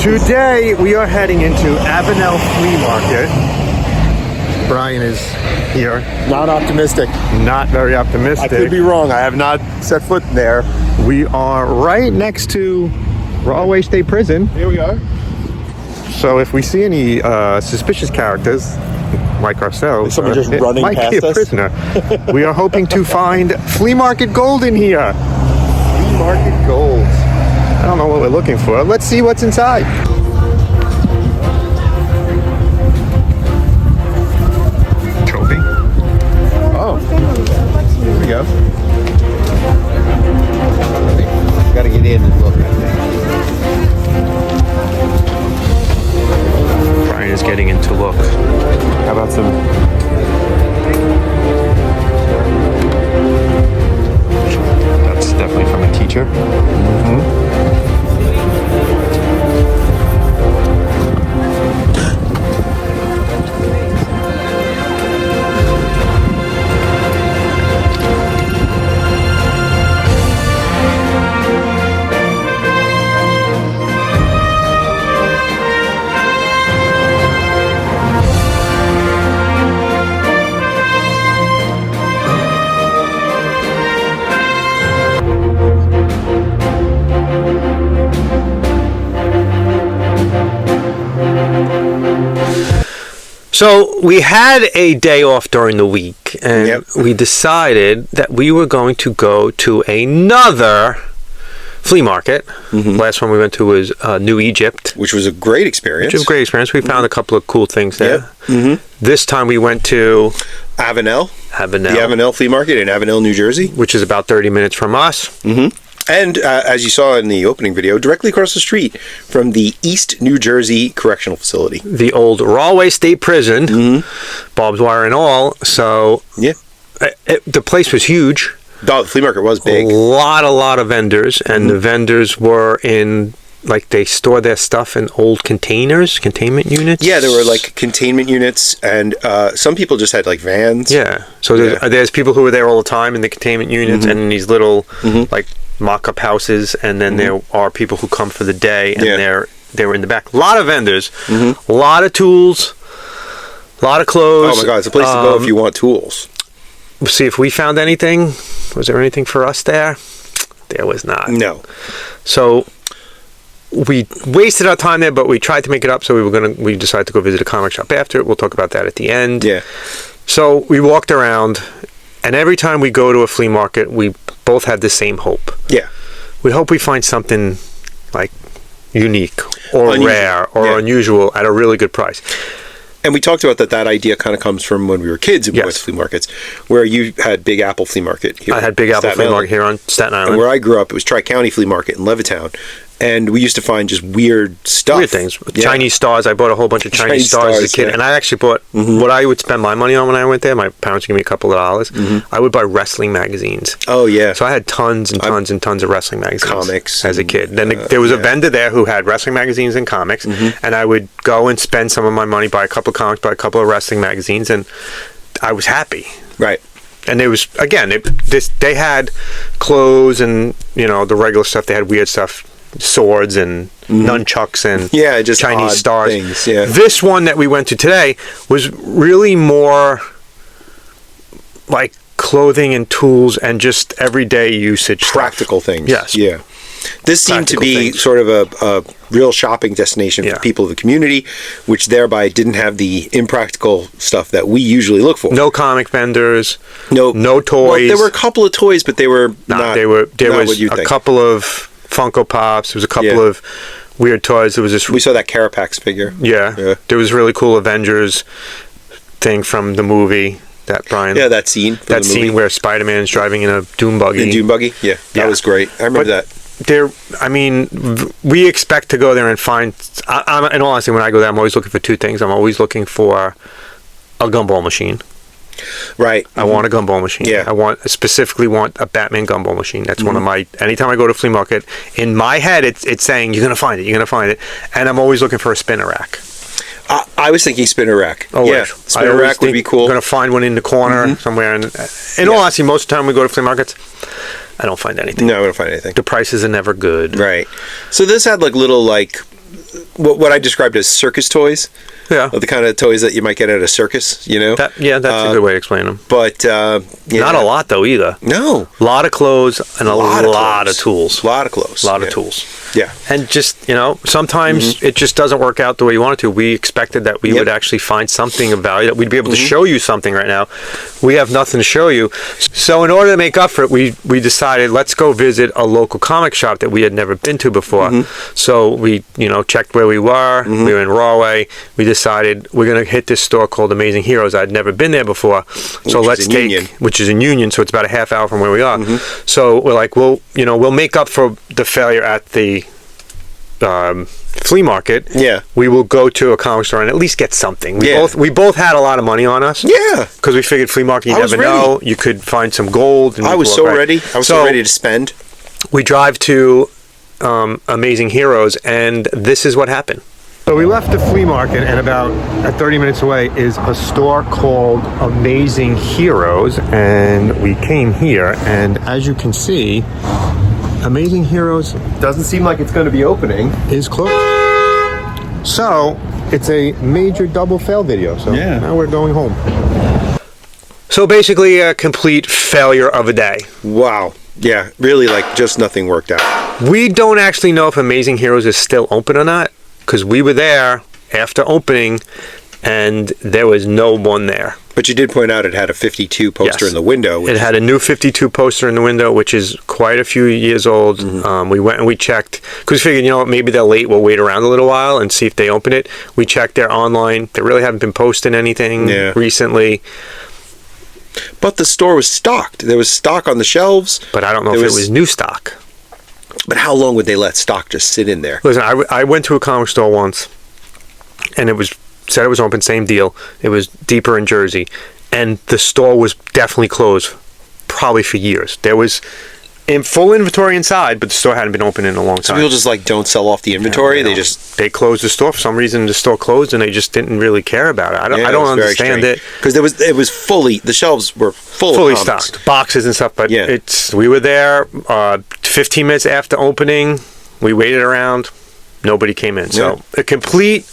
Today we are heading into Avanel Flea Market. Brian is here. Not optimistic. Not very optimistic. I could be wrong. I have not set foot there. We are right next to Rahway State Prison. Here we are. So if we see any suspicious characters, like ourselves, Someone just it running might past be a us? prisoner. We are hoping to find flea market gold in here. Flea market gold. I don't know what we're looking for. Let's see what's inside. Trophy. Oh. Here we go. Gotta get in and look. Brian is getting into look. How about some? That's definitely from a teacher. So we had a day off during the week, and we decided that we were going to go to another flea market. Last one we went to was New Egypt, Which was a great experience. which was a great experience. We found a couple of cool things there. This time we went to Avenel. Avenel, The Avenel Flea Market in Avenel, New Jersey. which is about 30 minutes from us. And as you saw in the opening video, directly across the street from the East New Jersey Correctional Facility. The old Rahway State Prison, barbed wire and all. So Yeah. the place was huge. The flea market was big. A lot of vendors, and the vendors were in, like, they store their stuff in old containers, containment units. Yeah, there were like containment units, and some people just had like vans. Yeah, so there's people who were there all the time in the containment units and in these little like mock-up houses, and then there are people who come for the day, and they're in the back. A lot of vendors, a lot of tools, a lot of clothes. Oh my God, it's a place to go if you want tools. See if we found anything. Was there anything for us there? There was not. No. So we wasted our time there, but we tried to make it up. So we decided to go visit a comic shop after it. We'll talk about that at the end. Yeah. So we walked around, and every time we go to a flea market, we both had the same hope. Yeah. We hope we find something like unique or Unusual. rare or unusual at a really good price. And we talked about that idea kind of comes from when we were kids and we went to flea markets, where you had Big Apple Flea Market here. I had Big Apple Flea Market here on Staten Island. And where I grew up, it was Tri-County Flea Market in Levittown. And we used to find just weird stuff. Weird things. Chinese stars. I bought a whole bunch of Chinese stars as a kid. yeah. And I actually bought what I would spend my money on when I went there. My parents would give me a couple of dollars. I would buy wrestling magazines. Oh, yeah. So I had tons and tons and tons of wrestling magazines. Comics as a kid. Then there was a vendor there who had wrestling magazines and comics. And I would go and spend some of my money, buy a couple of comics, buy a couple of wrestling magazines. And I was happy. Right. And it was, again, they had clothes and, the regular stuff. They had weird stuff. Swords and nunchucks and just Chinese stars. Things, yeah. This one that we went to today was really more like clothing and tools and just everyday usage Practical things. Yes. Yeah. This seemed to be sort of a real shopping destination for people of the community, which thereby didn't have the impractical stuff that we usually look for. No comic vendors. No toys. Well, there were a couple of toys, but they were not. There not was what you think. couple of Funko Pops. There was a couple of weird toys. There was this. We saw that Carapax figure. Yeah. There was really cool Avengers thing from the movie. That Brian. Yeah, that scene. That scene where Spider-Man's driving in a dune buggy. The dune buggy. Yeah, that was great. I remember that. We expect to go there and find. In all honesty, when I go there, I'm always looking for two things. I'm always looking for a gumball machine. Right. I want a gumball machine. Yeah. I specifically want a Batman gumball machine. That's one of my. Anytime I go to flea market, in my head, it's saying you're gonna find it. You're gonna find it, and I'm always looking for a spinner rack. I was thinking spinner rack. Oh, yeah, spinner rack would be cool. I'm gonna find one in the corner somewhere. And in all honesty, most of the time we go to flea markets, I don't find anything. No, I don't find anything. The prices are never good. Right. So this had like little like what I described as circus toys. Yeah. The kind of toys that you might get at a circus, you know? That's a good way to explain them. But, not a lot, though, either. No. A lot of clothes and a lot of tools. A lot of clothes. A lot of tools. Yeah. And just, sometimes it just doesn't work out the way you want it to. We expected that we would actually find something of value, that we'd be able to show you something right now. We have nothing to show you. So in order to make up for it, we decided, let's go visit a local comic shop that we had never been to before. So we, checked where we were. We were in Rahway. We decided we're going to hit this store called Amazing Heroes. I'd never been there before. So which is in Union, so it's about a half hour from where we are. So we're like, we'll make up for the failure at the flea market. Yeah. We will go to a comic store and at least get something. We both had a lot of money on us. Yeah. Because we figured flea market, you never know. You could find some gold. And I was so ready. I was so ready to spend. We drive to Amazing Heroes, and this is what happened. So we left the flea market, and about 30 minutes away is a store called Amazing Heroes, and we came here, and as you can see, Amazing Heroes doesn't seem like it's going to be opening. Is closed. So it's a major double fail video. So now we're going home. So basically a complete failure of a day. Wow. Yeah, really, just nothing worked out. We don't actually know if Amazing Heroes is still open or not, because we were there after opening and there was no one there. But you did point out it had a 52 poster in the window. It had a new 52 poster in the window, which is quite a few years old. We went and we checked, because we figured, maybe they're late. We'll wait around a little while and see if they open it. We checked their online. They really haven't been posting anything recently. But the store was stocked. There was stock on the shelves. But I don't know if it was new stock. But how long would they let stock just sit in there? Listen, I went to a comic store once, and it said it was open, same deal. It was deeper in Jersey, and the store was definitely closed, probably for years. There was in full inventory inside, but the store hadn't been open in a long time. So people just don't sell off the inventory. They closed the store for some reason. The store closed, and they just didn't really care about it. I don't understand it, because it was the shelves were fully stocked, boxes and stuff. But we were there 15 minutes after opening. We waited around. Nobody came in. So a complete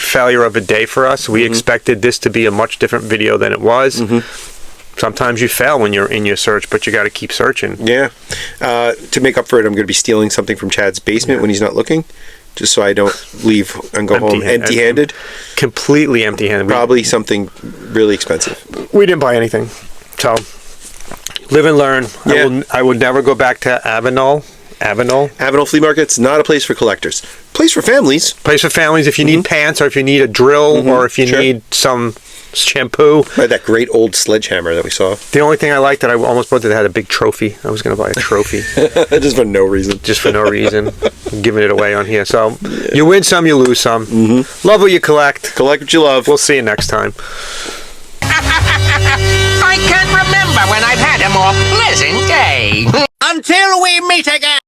failure of a day for us. We expected this to be a much different video than it was. Sometimes you fail when you're in your search, but you got to keep searching. Yeah. To make up for it, I'm going to be stealing something from Chad's basement when he's not looking, just so I don't leave and go home empty-handed. Completely empty-handed. Probably something really expensive. We didn't buy anything. So, live and learn. Yeah. I would never go back to Avenel. Avanel Flea Market's not a place for collectors. Place for families. Place for families if you need pants, or if you need a drill, or if you need some shampoo. That great old sledgehammer that we saw. The only thing I liked that I almost bought that had a big trophy. I was going to buy a trophy. Just for no reason. Just for no reason. I'm giving it away on here. So you win some, you lose some. Love what you collect. Collect what you love. We'll see you next time. I can't remember when I've had a more pleasant day. Until we meet again.